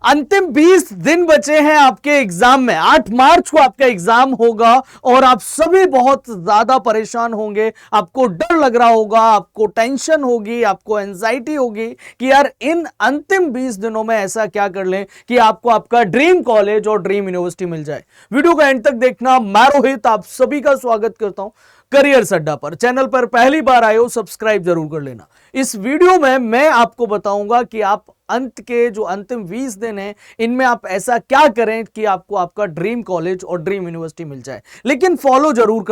अंतिम 20 दिन बचे हैं आपके एग्जाम में। 8 मार्च को आपका एग्जाम होगा और आप सभी बहुत ज्यादा परेशान होंगे, आपको डर लग रहा होगा, आपको टेंशन होगी, आपको एंजाइटी होगी कि यार इन अंतिम 20 दिनों में ऐसा क्या कर लें कि आपको आपका ड्रीम कॉलेज और ड्रीम यूनिवर्सिटी मिल जाए। वीडियो का एंड तक देखना। मैं रोहित आप सभी का स्वागत करता हूं करियर अड्डा पर। चैनल पर पहली बार आए हो सब्सक्राइब जरूर कर लेना। इस वीडियो में मैं आपको बताऊंगा कि आप अंत के जो अंतिम 20 दिन हैं इनमें आप ऐसा क्या करें कि आपको आपका ड्रीम कॉलेज और ड्रीम यूनिवर्सिटी मिल जाए। लेकिन फॉलो जरूर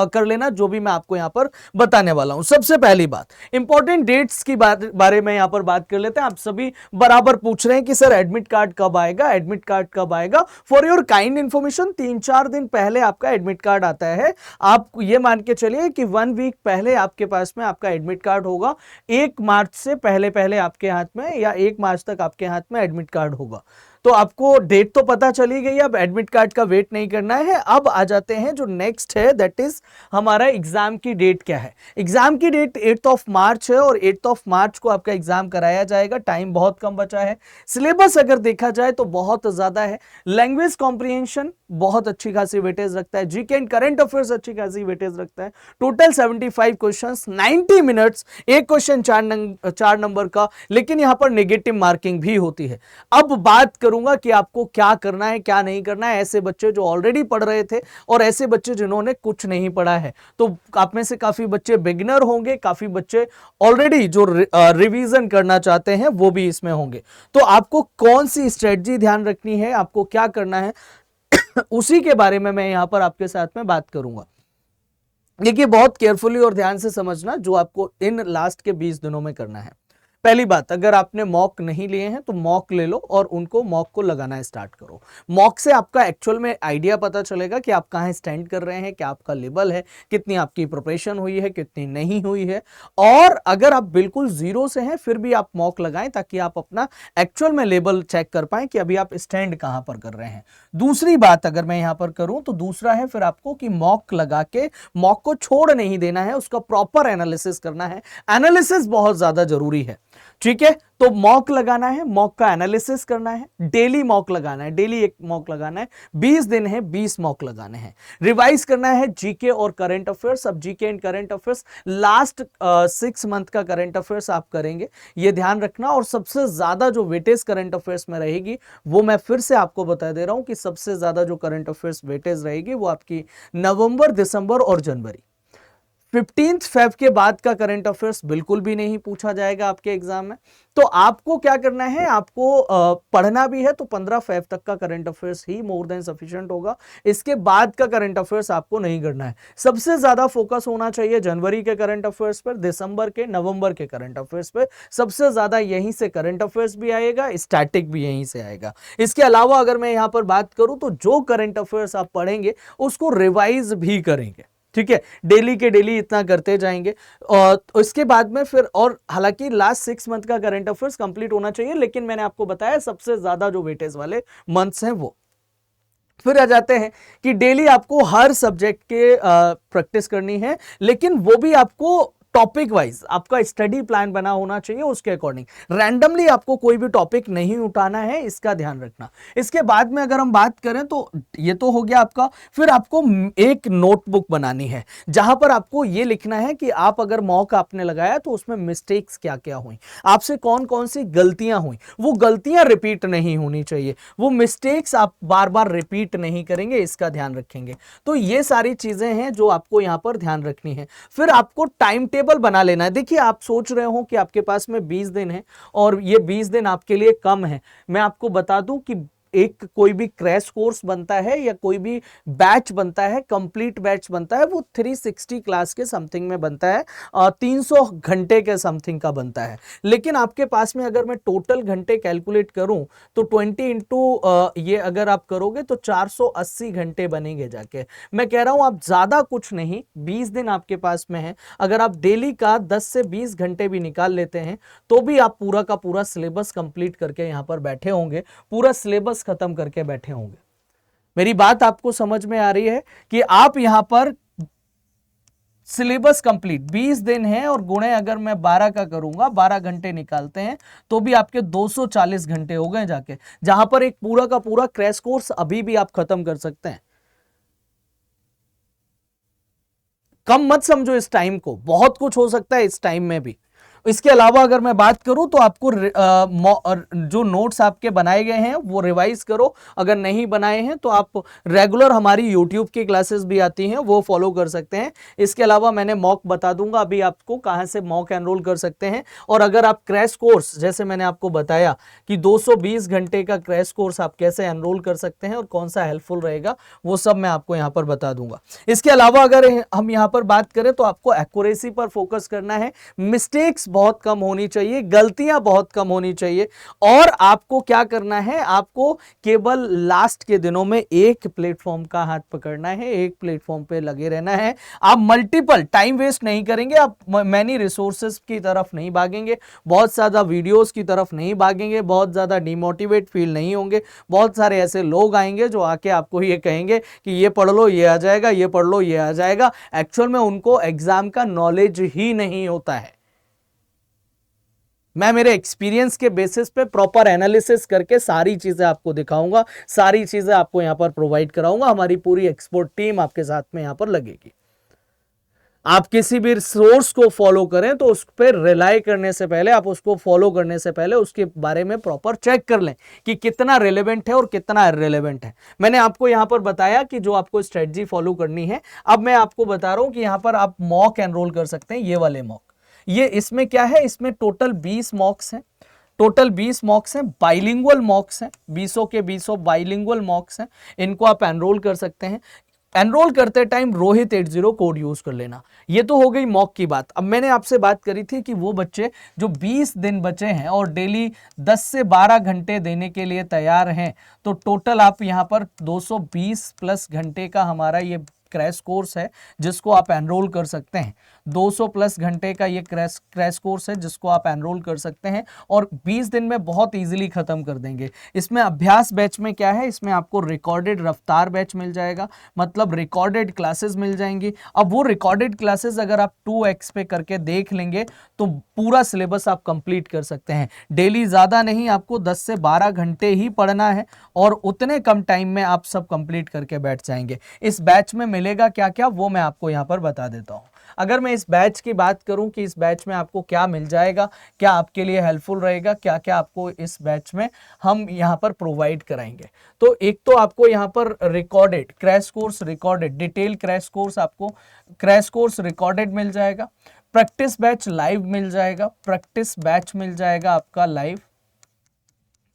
कर लेना जो भी मैं आपको यहां पर बताने वाला हूं। सबसे पहली बात, इंपॉर्टेंट डेट्स की बारे में यहां पर बात कर लेते हैं। आप सभी बराबर पूछ रहे हैं कि सर एडमिट कार्ड कब आएगा, एडमिट कार्ड कब आएगा। फॉर योर काइंड इंफॉर्मेशन 3-4 दिन पहले आपका एडमिट कार्ड आता है। आप ये मान के चलिए कि 1 वीक पहले आपके पास में आपका एडमिट कार्ड होगा। 1 मार्च से पहले पहले आपके हाथ में या 1 मार्च तक आपके हाथ में एडमिट कार्ड होगा। तो आपको डेट तो पता चली गई, अब एडमिट कार्ड का वेट नहीं करना है। अब आ जाते हैं जो नेक्स्ट है, दैट इज हमारा एग्जाम की डेट क्या है। एग्जाम की डेट 8 ऑफ मार्च है और 8 ऑफ मार्च को आपका एग्जाम कराया जाएगा। टाइम बहुत कम बचा है। सिलेबस अगर देखा जाए तो बहुत ज्यादा है। लैंग्वेज कॉम्प्रिहेंशन बहुत अच्छी खासी वेटेज रखता है। जीके एंड करंट अफेयर्स अच्छी खासी वेटेज रखता है। टोटल 75 क्वेश्चंस, 90 मिनट्स, एक क्वेश्चन 4 नंबर का, लेकिन यहां पर नेगेटिव मार्किंग भी होती है। अब बात करूंगा कि आपको क्या करना है क्या नहीं करना है। ऐसे बच्चे जो ऑलरेडी पढ़ रहे थे और ऐसे बच्चे जिन्होंने कुछ नहीं पढ़ा है, तो आप में से काफी बच्चे बिगिनर होंगे, काफी बच्चे ऑलरेडी जो रिवीजन करना चाहते हैं वो भी इसमें होंगे। तो आपको कौन सी स्ट्रेटजी ध्यान रखनी है, आपको क्या करना है उसी के बारे में मैं यहां पर आपके साथ में बात करूंगा। देखिए बहुत केयरफुली और ध्यान से समझना जो आपको इन लास्ट के 20 दिनों में करना है। पहली बात, अगर आपने मॉक नहीं लिए हैं तो मॉक ले लो और उनको मॉक को लगाना स्टार्ट करो। मॉक से आपका एक्चुअल में आइडिया पता चलेगा कि आप कहां स्टैंड कर रहे हैं, क्या आपका लेवल है, कितनी आपकी प्रिपरेशन हुई है, कितनी नहीं हुई है। और अगर आप बिल्कुल जीरो से हैं फिर भी आप मॉक लगाएं ताकि आप अपना एक्चुअल में लेवल चेक कर पाएं कि अभी आप स्टैंड कहां पर कर रहे हैं। दूसरी बात अगर मैं यहां पर करूं तो दूसरा है फिर आपको कि मॉक लगा के मॉक को छोड़ नहीं देना है, उसका प्रॉपर एनालिसिस करना है। एनालिसिस बहुत ज्यादा जरूरी है, ठीक है। तो मॉक लगाना है, मॉक का एनालिसिस करना है, डेली मॉक लगाना है, डेली एक मॉक लगाना है। 20 दिन है, 20 मॉक लगाने हैं। रिवाइज करना है जीके और करंट अफेयर्स। अब GK and current affairs last 6 month का करंट अफेयर्स आप करेंगे, ये ध्यान रखना। और सबसे ज्यादा जो वेटेज करंट अफेयर्स में रहेगी वो मैं फिर से आपको बता दे रहा हूं कि सबसे ज्यादा जो करंट अफेयर्स वेटेज रहेगी वो आपकी नवंबर, दिसंबर और जनवरी। 15 फेब के बाद का करंट अफेयर्स बिल्कुल भी नहीं पूछा जाएगा आपके एग्जाम में। तो आपको क्या करना है, आपको पढ़ना भी है तो 15 फेब तक का करंट अफेयर्स ही मोर देन सफिशिएंट होगा। इसके बाद का करंट अफेयर्स आपको नहीं करना है। सबसे ज्यादा फोकस होना चाहिए जनवरी के करंट अफेयर्स पर, दिसंबर के, नवंबर के करंट अफेयर्स पर। सबसे ज्यादा यहीं से करंट अफेयर्स भी आएगा, स्टैटिक भी यहीं से आएगा। इसके अलावा अगर मैं यहां पर बात करूं तो जो करंट अफेयर्स आप पढ़ेंगे उसको रिवाइज भी करेंगे, ठीक है। डेली के डेली इतना करते जाएंगे और इसके बाद में फिर, और हालांकि लास्ट 6 मंथ का करंट अफेयर्स कंप्लीट होना चाहिए, लेकिन मैंने आपको बताया सबसे ज्यादा जो वेटेज वाले मंथ्स हैं वो। फिर आ जाते हैं कि डेली आपको हर सब्जेक्ट के प्रैक्टिस करनी है, लेकिन वो भी आपको टॉपिक वाइज आपका स्टडी प्लान बना होना चाहिए, उसके अकॉर्डिंग। रैंडमली आपको कोई भी टॉपिक नहीं उठाना है, इसका ध्यान रखना। इसके बाद में अगर हम बात करें तो ये तो हो गया आपका। फिर आपको एक नोटबुक बनानी है जहां पर आपको ये लिखना है कि आप अगर मॉक आपने लगाया तो उसमें मिस्टेक्स क्या क्या हुई, आपसे कौन कौन सी गलतियां हुई। वो गलतियां रिपीट नहीं होनी चाहिए, वो मिस्टेक्स आप बार बार रिपीट नहीं करेंगे, इसका ध्यान रखेंगे। तो ये सारी चीजें हैं जो आपको यहां पर ध्यान रखनी है। फिर आपको टाइम टेबल बना लेना है। देखिए आप सोच रहे हो कि आपके पास में 20 दिन है और ये 20 दिन आपके लिए कम है। मैं आपको बता दूं कि एक कोई भी क्रैश कोर्स बनता है या कोई भी बैच बनता है, कंप्लीट बैच बनता है, वो 360 क्लास के समथिंग में बनता है, 300 घंटे के समथिंग का बनता है। लेकिन आपके पास में अगर मैं टोटल घंटे कैलकुलेट करूं तो 20 इंटू ये अगर आप करोगे तो 480 घंटे बनेंगे जाके। मैं कह रहा हूं आप ज्यादा कुछ नहीं, 20 दिन आपके पास में है, अगर आप डेली का 10 से 20 घंटे भी निकाल लेते हैं तो भी आप पूरा का पूरा सिलेबस कंप्लीट करके यहां पर बैठे होंगे, पूरा सिलेबस खत्म करके बैठे होंगे। मेरी बात आपको समझ में आ रही है कि आप यहां पर सिलेबस कंप्लीट 20 दिन है और गुणे अगर मैं 12 का करूंगा, 12 घंटे निकालते हैं तो भी आपके 240 घंटे हो गए जाके, जहां पर एक पूरा का पूरा क्रैश कोर्स अभी भी आप खत्म कर सकते हैं। कम मत समझो इस टाइम को, बहुत कुछ हो सकता है इस टाइम में भी। इसके अलावा अगर मैं बात करूं तो आपको जो नोट्स आपके बनाए गए हैं वो रिवाइज करो, अगर नहीं बनाए हैं तो आप रेगुलर हमारी यूट्यूब की क्लासेस भी आती हैं वो फॉलो कर सकते हैं। इसके अलावा मैंने मॉक बता दूंगा अभी आपको कहां से मॉक एनरोल कर सकते हैं। और अगर आप क्रैश कोर्स, जैसे मैंने आपको बताया कि 220 घंटे का क्रैश कोर्स आप कैसे एनरोल कर सकते हैं और कौन सा हेल्पफुल रहेगा, वो सब मैं आपको यहां पर बता दूंगा। इसके अलावा अगर हम यहां पर बात करें तो आपको एक्यूरेसी पर फोकस करना है, मिस्टेक्स बहुत कम होनी चाहिए, गलतियां बहुत कम होनी चाहिए। और आपको क्या करना है, आपको केवल लास्ट के दिनों में एक प्लेटफॉर्म का हाथ पकड़ना है, एक प्लेटफॉर्म पे लगे रहना है। आप मल्टीपल टाइम वेस्ट नहीं करेंगे, आप मैनी रिसोर्सेज की तरफ नहीं भागेंगे, बहुत ज्यादा वीडियोस की तरफ नहीं भागेंगे, बहुत ज्यादा डिमोटिवेट फील नहीं होंगे। बहुत सारे ऐसे लोग आएंगे जो आके आपको ये कहेंगे कि ये पढ़ लो ये आ जाएगा, ये पढ़ लो ये आ जाएगा। एक्चुअल में उनको एग्जाम का नॉलेज ही नहीं होता है। मैं मेरे एक्सपीरियंस के बेसिस पे प्रॉपर एनालिसिस करके सारी चीजें आपको दिखाऊंगा, सारी चीजें आपको यहां पर प्रोवाइड कराऊंगा। हमारी पूरी एक्सपर्ट टीम आपके साथ में यहां पर लगेगी। आप किसी भी सोर्स को फॉलो करें तो उस पर रिलाई करने से पहले, आप उसको फॉलो करने से पहले उसके बारे में प्रॉपर चेक कर लें कि कितना रिलेवेंट है और कितना इररिलेवेंट है। मैंने आपको यहां पर बताया कि जो आपको स्ट्रेटजी फॉलो करनी है। अब मैं आपको बता रहा हूं कि यहां पर आप मॉक एनरोल कर सकते हैं, ये वाले मॉक। ये इसमें क्या है, इसमें टोटल 20 मॉक्स हैं, टोटल 20 मॉक्स हैं, बाइलिंगुअल मॉक्स हैं, 20 के 20 बाइलिंगुअल मॉक्स हैं। इनको आप एनरोल कर सकते हैं। एनरोल करते टाइम रोहित 80 कोड यूज कर लेना। ये तो हो गई मॉक की बात। अब मैंने आपसे बात करी थी कि वो बच्चे जो 20 दिन बचे हैं और डेली 10 से 12 घंटे देने के लिए तैयार हैं, तो टोटल आप यहां पर 220 प्लस घंटे का हमारा ये क्रैश कोर्स है जिसको आप एनरोल कर सकते हैं। 200 प्लस घंटे का ये क्रैश कोर्स है जिसको आप एनरोल कर सकते हैं और 20 दिन में बहुत इजीली खत्म कर देंगे। इसमें अभ्यास बैच में क्या है, इसमें आपको रिकॉर्डेड रफ्तार बैच मिल जाएगा, मतलब रिकॉर्डेड क्लासेस मिल जाएंगी। अब वो रिकॉर्डेड क्लासेस अगर आप 2x पे करके देख लेंगे तो पूरा सिलेबस आप कंप्लीट कर सकते हैं। डेली ज्यादा नहीं, आपको 10 से 12 घंटे ही पढ़ना है और उतने कम टाइम में आप सब कंप्लीट करके बैठ जाएंगे। इस बैच में मिलेगा क्या क्या, वो मैं आपको यहां पर बता देता हूं। अगर मैं इस बैच की बात करूं कि इस बैच में आपको क्या मिल जाएगा, क्या आपके लिए हेल्पफुल रहेगा, क्या क्या आपको इस बैच में हम यहां पर प्रोवाइड कराएंगे, तो एक तो आपको यहां पर recorded crash course, recorded detail crash course, आपको क्रैश कोर्स रिकॉर्डेड मिल जाएगा। प्रैक्टिस बैच लाइव मिल जाएगा, प्रैक्टिस बैच मिल जाएगा आपका लाइव,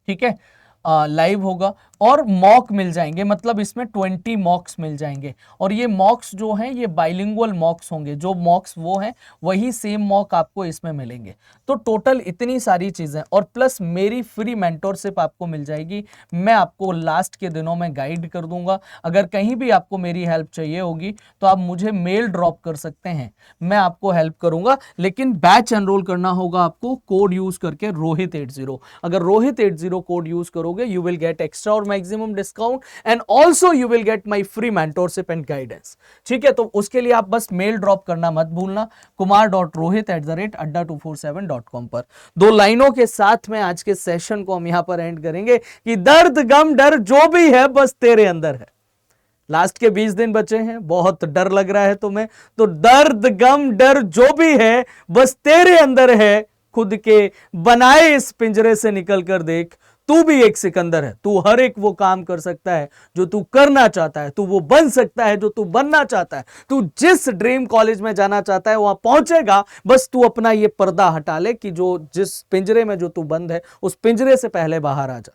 ठीक है, लाइव होगा। और मॉक मिल जाएंगे, मतलब इसमें 20 मॉक्स मिल जाएंगे। और ये मॉक्स जो हैं ये बाइलिंगुअल मॉक्स होंगे, जो मॉक्स वो हैं वही सेम मॉक आपको इसमें मिलेंगे। तो टोटल इतनी सारी चीजें और प्लस मेरी फ्री मेंटोरशिप आपको मिल जाएगी। मैं आपको लास्ट के दिनों में गाइड कर दूंगा। अगर कहीं भी आपको मेरी हेल्प चाहिए होगी तो आप मुझे मेल ड्रॉप कर सकते हैं, मैं आपको हेल्प करूंगा। लेकिन बैच एनरोल करना होगा आपको कोड यूज करके रोहित 80। अगर रोहित 80 कोड यूज करोगे यू विल गेट एक्स्ट्रा और maximum discount and also you will get my free mentorship and guidance. ठीक है, तो उसके लिए आप बस मेल ड्रॉप करना मत भूलना, kumar.rohit@adda247.com पर। 2 लाइनों के साथ में आज के सेशन को हम यहां पर एंड करेंगे कि दर्द गम डर जो भी है बस तेरे अंदर है। लास्ट के 20 दिन बचे हैं, बहुत डर लग रहा है तुम्हें, तो दर्द गम डर जो भी है बस तेरे अंदर है। खुद के बनाए इस पिंजरे से निकल कर देख, तू भी एक सिकंदर है। तू हर एक वो काम कर सकता है जो तू करना चाहता है, तू वो बन सकता है जो तू बनना चाहता है, तू जिस ड्रीम कॉलेज में जाना चाहता है वहां पहुंचेगा। बस तू अपना ये पर्दा हटा ले कि जो जिस पिंजरे में जो तू बंद है उस पिंजरे से पहले बाहर आ जा।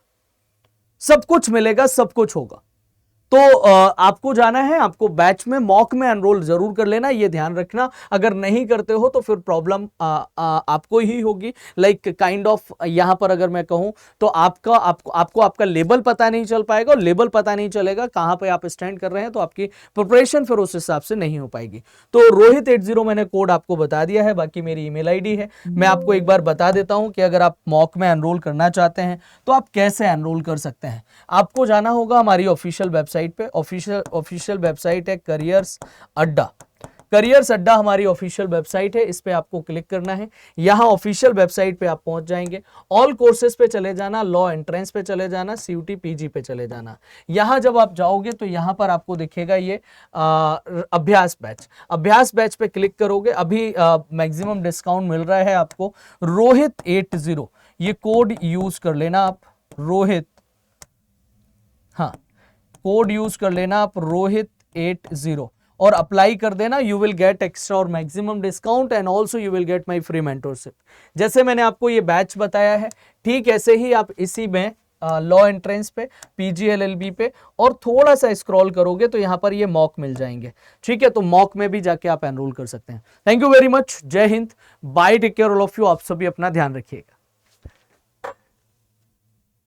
सब कुछ मिलेगा, सब कुछ होगा। तो आपको जाना है, आपको बैच में मॉक में एनरोल जरूर कर लेना, ये ध्यान रखना। अगर नहीं करते हो तो फिर प्रॉब्लम आपको ही होगी। लाइक काइंड ऑफ यहां पर अगर मैं कहूं तो आपको आपका लेबल पता नहीं चल पाएगा, और लेबल पता नहीं चलेगा कहां पे आप स्टैंड कर रहे हैं, तो आपकी प्रिपरेशन फिर उस हिसाब से नहीं हो पाएगी। तो रोहित 80 मैंने कोड आपको बता दिया है, बाकी मेरी ईमेल आईडी है। मैं आपको एक बार बता देता हूं कि अगर आप मॉक में एनरोल करना चाहते हैं तो आप कैसे एनरोल कर सकते हैं। आपको जाना होगा हमारी ऑफिशियल वेबसाइट पे। ऑफिशियल वेबसाइट है करियर्स अड्डा, करियर्स अड्डा हमारी ऑफिशियल वेबसाइट है, इस पे आपको क्लिक करना है। यहां ऑफिशियल वेबसाइट पे आप पहुंच जाएंगे। ऑल कोर्सेज पे चले जाना, लॉ एंट्रेंस पे चले जाना, सीयूटी पीजी पे चले जाना। यहां जब आप जाओगे तो यहां पर आपको दिखेगा ये अभ्यास बैच पे क्लिक करोगे। अभी मैक्सिमम डिस्काउंट मिल रहा है आपको, रोहित 80, ये कोड यूज कर लेना आप, रोहित, हाँ कोड यूज कर लेना आप रोहित 80 और अप्लाई कर देना। यू विल गेट एक्स्ट्रा और maximum discount and also you will get my free mentorship. जैसे मैंने आपको ये बैच बताया है, ठीक ऐसे ही आप इसी में लॉ एंट्रेंस पे, पीजी एलएलबी पे और थोड़ा सा स्क्रॉल करोगे तो यहां पर ये मॉक मिल जाएंगे। ठीक है, तो मॉक में भी जाके आप एनरोल कर सकते हैं। Thank you very much, Jai Hind, bye, take care all of you. आप सभी अपना ध्यान रखिएगा।